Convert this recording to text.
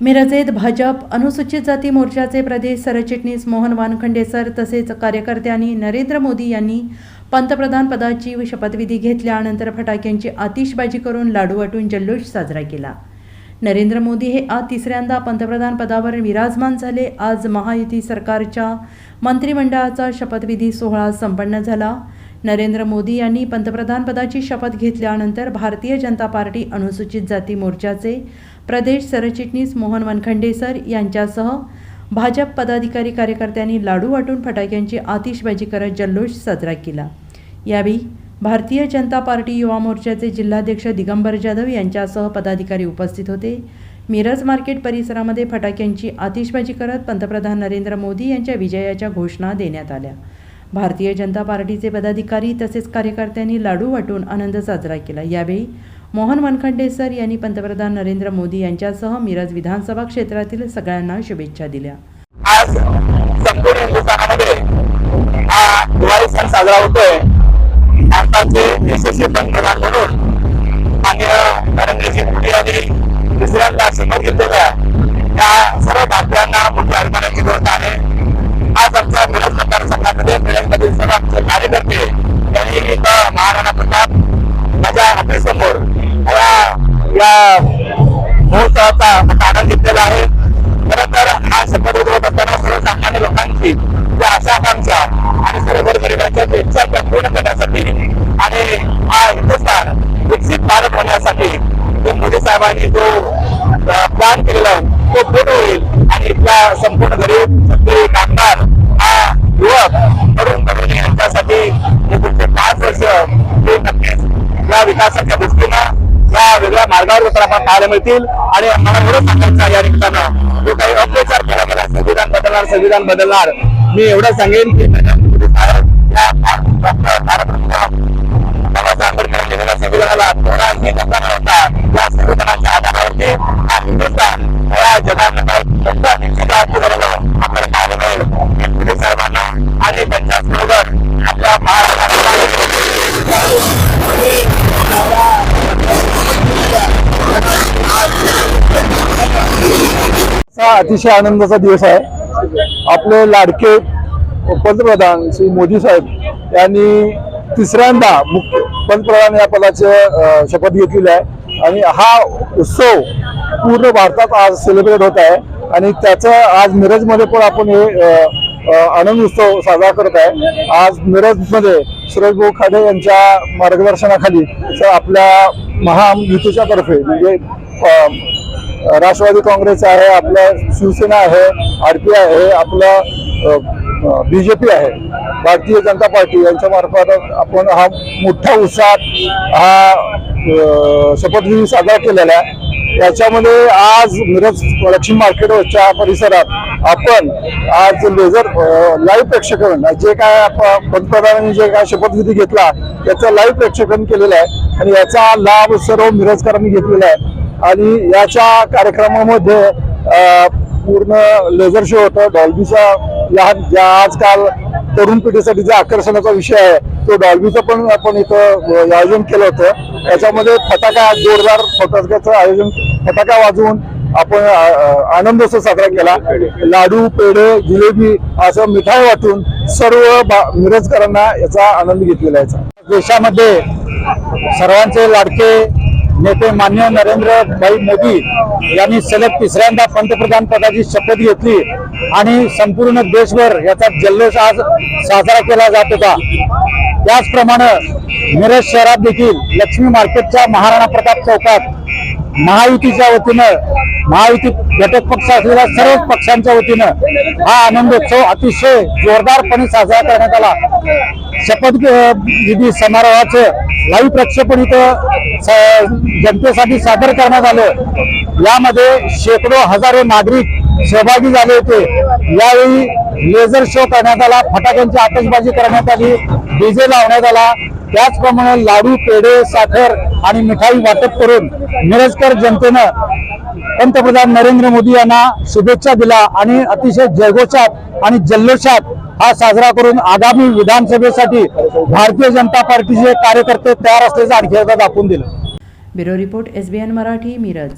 मिरजेत भाजप अनुसूचित जाती मोर्चाचे प्रदेश सरचिटणीस मोहन वानखंडे सर तसेच कार्यकर्त्यांनी नरेंद्र मोदी यांनी पंतप्रधान पदाची शपथविधी घेतल्यानंतर फटाक्यांची आतिषबाजी करून लाडू वाटून जल्लोष साजरा केला। नरेंद्र मोदी हे आज तिसऱ्यांदा पंतप्रधान पदावर विराजमान झाले। आज महायुती सरकारच्या मंत्रिमंडळाचा शपथविधी सोहळा संपन्न झाला। नरेंद्र मोदी यांनी पंतप्रधान पदाची शपथ घेतल्यानंतर भारतीय जनता पार्टी अनुसूचित जाती मोर्चाचे प्रदेश सरचिटणीस मोहन वानखंडे सर यांच्यासह भाजप पदाधिकारी कार्यकर्त्यांनी लाडू वाटून फटाक्यांची आतिषबाजी करत जल्लोष साजरा केला। यावेळी भारतीय जनता पार्टी युवा मोर्चाचे जिल्हाध्यक्ष दिगंबर जाधव यांच्यासह पदाधिकारी उपस्थित होते। मिरज मार्केट परिसरामध्ये फटाक्यांची आतिषबाजी करत पंतप्रधान नरेंद्र मोदी यांच्या विजयाच्या घोषणा देण्यात आल्या। भारतीय जनता पार्टीचे पदाधिकारी तसेच कार्यकर्त्यांनी लाडू वाटून आनंद साजरा केला। यावेळी मोहन वानखंडे सर यांनी पंतप्रधान नरेंद्र मोदी यांच्यासह मिरज विधानसभा क्षेत्रातील सगळ्यांना शुभेच्छा दिल्या। आज संपूर्ण हिंदुस्थानामध्ये हा दिवाळी सण साजरा होतोय। भारताचे यशस्वी पंतप्रधान म्हणून माननीय नरेंद्रजी मोदी यांनी दुसऱ्यांदा शपथ घेतलेल्या या सर्व भारतीयांना मोठ्या अभिमानाची गोष्ट आहे। आज आमच्या मिरज मतदारसंघामध्ये मिरजमधील सर्व आमचे कार्यकर्ते यांनी महाराणा प्रताप माझ्या ऑफिससमोर या महोत्सवाचा आनंद घेतलेला आहे। खरं तर हा शपथविधी होत असताना सर्वसामान्य लोकांची ज्या आशा आकांक्षा आणि सर्व गोरगरिबांच्या इच्छा पूर्ण करण्यासाठी आणि हा हिंदुस्थान विकसित भारत होण्यासाठी जो मोदी साहेबांनी जो प्लॅन केलेला तो पूर्ण होईल आणि इथल्या संपूर्ण गरीब शेतकरी कामगार हा युवक तरुण तरुणी यांच्यासाठी पुढचे 5 वर्ष हे नक्कीच या विकासाच्या दृष्टीनं या वेगळ्या मार्गावर तर आपण पाहायला मिळतील। आणि मला एवढं सांगायचं या निमित्तानं जो काही अत्याचार केला गेला संविधान बदलणार मी एवढं सांगेन की बाबासाहेब आंबेडकर लिहिलेल्या संविधानाला थोडा करताना होता। या संविधानाच्या आधारावरती हा हिंदुस्थान या जगात आपल्याला पाहायला मिळेल। मोदी साहेबांना आणि त्यांच्या बरोबर आपल्या अतिशय आनंदाचा दिवस आहे। आपले लाडके पंतप्रधान श्री मोदी साहेब यांनी तिसऱ्यांदा पंतप्रधान या पदाचे शपथ घेतलेली आहे आणि हा उत्सव पूर्ण भारतात आज सेलिब्रेट होत आहे आणि त्याचा आज मिरजमध्ये पण आपण हे आनंद उत्सव साजरा करत आहे। आज मिरजमध्ये सुरेश भाऊ खाडे यांच्या मार्गदर्शनाखाली आपल्या महायुतीच्या तर्फे म्हणजे राष्ट्रवादी काँग्रेस आहे, आपलं शिवसेना आहे, आरपी आहे, आपलं बीजेपी आहे, भारतीय जनता पार्टी यांच्या मार्फत आपण हा मोठ्या उत्साहात हा शपथविधी साजरा केलेला आहे। याच्यामध्ये आज मिरज लक्ष्मी मार्केटच्या परिसरात आपण आज लेझर लाईव्ह प्रेक्षेपण जे काय पंतप्रधानांनी जे काय शपथविधी घेतला त्याचं लाईव्ह प्रेक्षेपण केलेलं आहे आणि याचा लाभ सर्व मिरजकरांनी घेतलेला आहे। आणि याच्या कार्यक्रमामध्ये पूर्ण लेझर शो होता। डॉल्बीचा ज्या आजकाल तरुण पिढीसाठी जो आकर्षणाचा विषय आहे तो डॉल्बीचं पण आपण इथं आयोजन केलं होतं। याच्यामध्ये फटाका जोरदार फटाक्याचं आयोजन फटाका वाजवून आपण आनंदोत्सव साजरा केला। लाडू पेढे जिलेबी असं मिठाई वाटून सर्व मिरजकरांना याचा आनंद घेतलेला आहे। देशामध्ये सर्वांचे लाडके नेते माननीय नरेंद्र भाई मोदी यांनी सलग तिसऱ्यांदा पंतप्रधान पदाची शपथ घेतली आणि संपूर्ण देशभर याचा जल्लोष आज साजरा केला जात होता। त्याचप्रमाणे मिरज शहरात देखील लक्ष्मी मार्केटच्या महाराणा प्रताप चौकात महायुतीच्या वतीनं महायुती घटक पक्ष असलेल्या सर्व पक्षांच्या वतीनं हा आनंदोत्सव अतिशय जोरदारपणे साजरा करण्यात आला। शपथविधी समारोहाचं लाईव्ह प्रक्षेपण इथं जनतेसाठी सादर करण्यात आलं। यामध्ये शेकडो हजारो नागरिक सहभागी झाले होते। यावेळी लेझर शो करण्यात आला, फटाक्यांची आतषबाजी करण्यात आली, डीजे लावण्यात आला। त्याचप्रमाणे लाडू पेढे साखर आणि मिठाई वाटप करून मिरजकर जनतेनं पंतप्रधान नरेंद्र मोदी यांना शुभेच्छा दिल्या आणि अतिशय जयघोषात आणि जल्लोषात हा साजरा करून आगामी विधानसभेसाठी भारतीय जनता पार्टीचे कार्यकर्ते तयार असल्याचं आणखी एकदा दाखवून दिलं। Bureau report SBN Marathi Miraj.